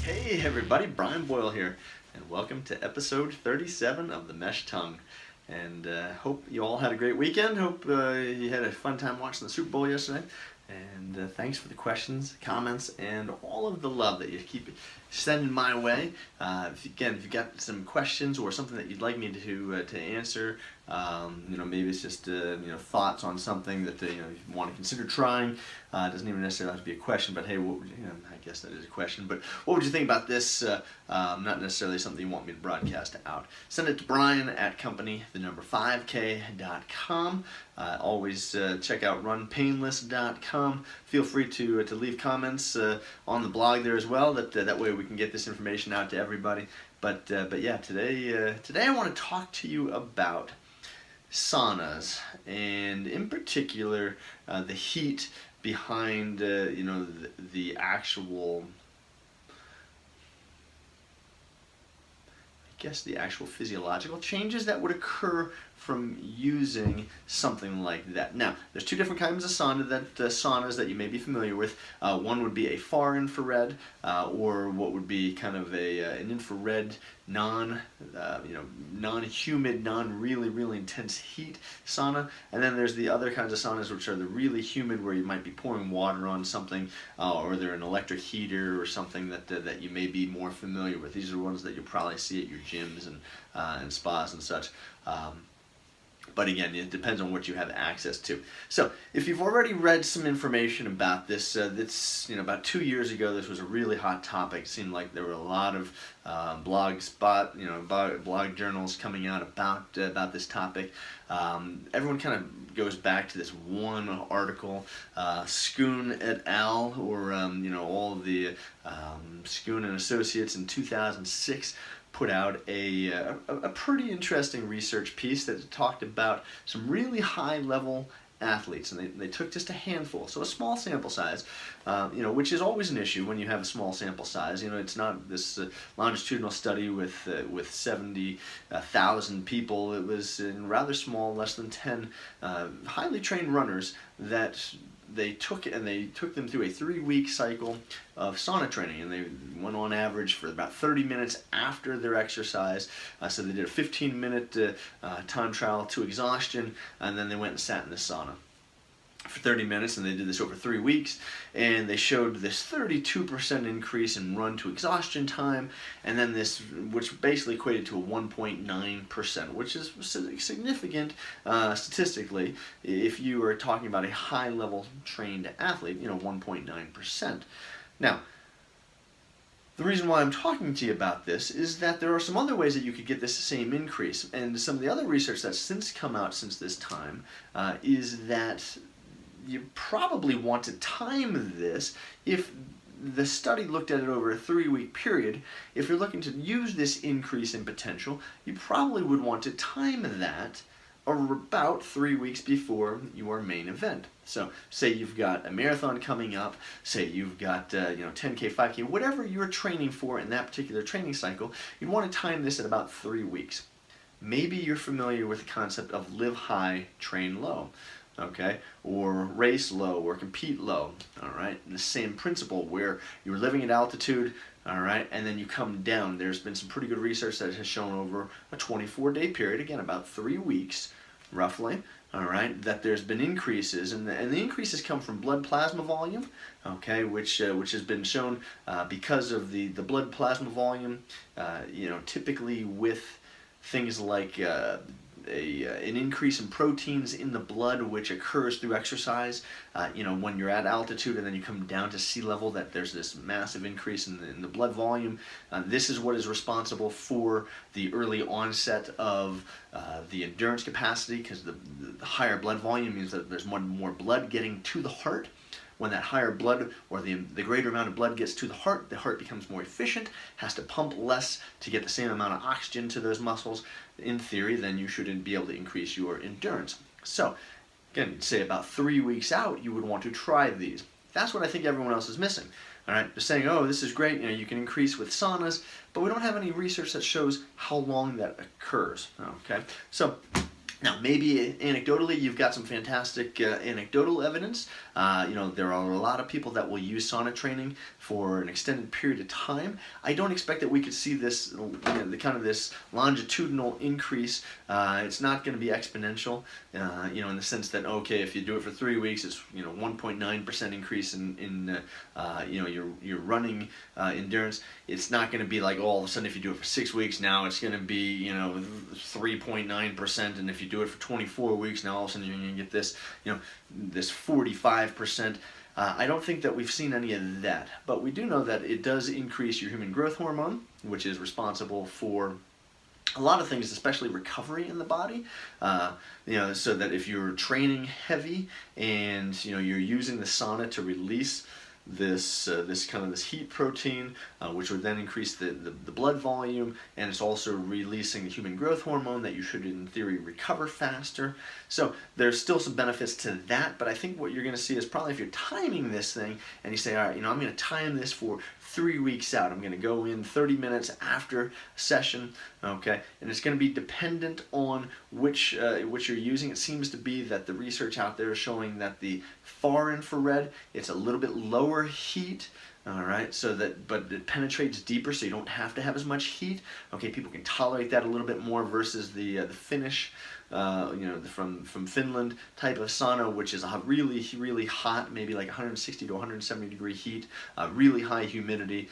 Hey everybody, Brian Boyle here, and welcome to episode 37 of The Mesh Tongue. And hope you all had a great weekend. Hope you had a fun time watching the Super Bowl yesterday. And thanks for the questions, comments, and all of the love that you keep sending my way. If you've got some questions or something that you'd like me to answer, maybe it's just thoughts on something that you want to consider trying. It doesn't even necessarily have to be a question, but hey, I guess that is a question. But what would you think about this? Not necessarily something you want me to broadcast out. Send it to Brian at company5k.com. Always check out runpainless.com. Feel free to leave comments on the blog there as well. That way we can get this information out to everybody. But yeah, today I want to talk to you about saunas, and in particular the heat behind the actual, the actual physiological changes that would occur from using something like that. Now, there's two different kinds of saunas that you may be familiar with. One would be a far infrared, or what would be kind of an infrared, non-humid, really intense heat sauna. And then there's the other kinds of saunas, which are the really humid, where you might be pouring water on something, or they're an electric heater or something that you may be more familiar with. These are ones that you'll probably see at your gyms and spas and such. But again, it depends on what you have access to. So, if you've already read some information about this, about 2 years ago, this was a really hot topic. It seemed like there were a lot of blog journals coming out about this topic. Everyone kind of goes back to this one article, Schoon et al., or all of the Schoon and Associates in 2006. Put out a pretty interesting research piece that talked about some really high-level athletes, and they took just a handful, so a small sample size, which is always an issue when you have a small sample size. It's not this longitudinal study with 70,000 people. It was in rather small, less than 10 highly trained runners that they took them through a 3-week cycle of sauna training, and they went on average for about 30 minutes after their exercise. So they did a 15-minute time trial to exhaustion, and then they went and sat in the sauna for 30 minutes, and they did this over 3 weeks, and they showed this 32% increase in run to exhaustion time, and then this, which basically equated to a 1.9%, which is significant statistically if you are talking about a high-level trained athlete, 1.9%. Now, the reason why I'm talking to you about this is that there are some other ways that you could get this same increase, and some of the other research that's since come out since this time is that you probably want to time this. If the study looked at it over a 3-week period, if you're looking to use this increase in potential, you probably would want to time that about 3 weeks before your main event. So say you've got a marathon coming up, say you've got 10K, 5K, whatever you're training for in that particular training cycle, you'd want to time this at about 3 weeks. Maybe you're familiar with the concept of live high, train low. Okay, or race low, or compete low. All right, and the same principle where you're living at altitude. All right, and then you come down. There's been some pretty good research that has shown over a 24-day period, again about 3 weeks, roughly. All right, that there's been increases, and the increases come from blood plasma volume. Okay, which has been shown because of the blood plasma volume. Typically with things like an increase in proteins in the blood, which occurs through exercise. When you're at altitude and then you come down to sea level, that there's this massive increase in the blood volume. This is what is responsible for the early onset of the endurance capacity, because the higher blood volume means that there's more blood getting to the heart. When that higher blood, or the greater amount of blood gets to the heart becomes more efficient, has to pump less to get the same amount of oxygen to those muscles. In theory, then you should be able to increase your endurance. So, again, say about 3 weeks out, you would want to try these. That's what I think everyone else is missing. All right, they're saying, oh, this is great, you can increase with saunas, but we don't have any research that shows how long that occurs. Okay, so Now, maybe anecdotally, you've got some fantastic anecdotal evidence. There are a lot of people that will use sauna training for an extended period of time. I don't expect that we could see this, the kind of this longitudinal increase. It's not going to be exponential, in the sense that, okay, if you do it for 3 weeks, it's 1.9% increase in your running endurance. It's not going to be like, all of a sudden, if you do it for 6 weeks, now it's going to be 3.9%, and if you do it for 24 weeks, now all of a sudden you're going to get this, this 45%. I don't think that we've seen any of that, but we do know that it does increase your human growth hormone, which is responsible for a lot of things, especially recovery in the body. So that if you're training heavy and you're using the sauna to release this heat protein, which would then increase the blood volume, and it's also releasing the human growth hormone that you should, in theory, recover faster. So there's still some benefits to that, but I think what you're going to see is probably if you're timing this thing and you say, all right, I'm going to time this for 3 weeks out. I'm going to go in 30 minutes after a session, okay? And it's going to be dependent on which you're using. It seems to be that the research out there is showing that the far infrared, it's a little bit lower heat, all right, but it penetrates deeper, so you don't have to have as much heat. Okay, people can tolerate that a little bit more versus the Finnish, from Finland type of sauna, which is a really, really hot, maybe like 160 to 170 degree heat, really high humidity.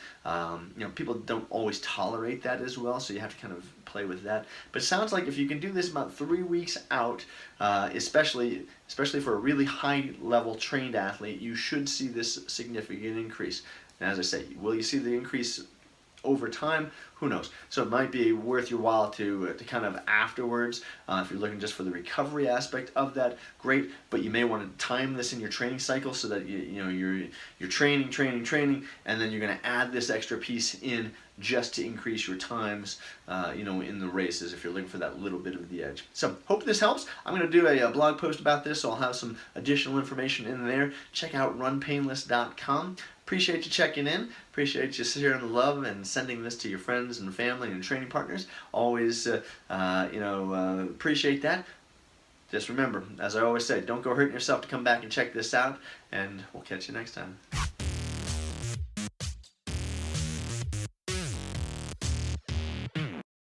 People don't always tolerate that as well, so you have to kind of play with that. But it sounds like if you can do this about 3 weeks out, especially for a really high level trained athlete, you should see this significant increase. And as I say, will you see the increase over time? Who knows? So it might be worth your while to kind of afterwards, if you're looking just for the recovery aspect of that, great. But you may want to time this in your training cycle so that you're training, and then you're going to add this extra piece in just to increase your times, in the races if you're looking for that little bit of the edge. So hope this helps. I'm going to do a blog post about this, so I'll have some additional information in there. Check out runpainless.com. Appreciate you checking in. Appreciate you sharing the love and sending this to your friends and family and training partners. Always, appreciate that. Just remember, as I always say, don't go hurting yourself to come back and check this out, and we'll catch you next time.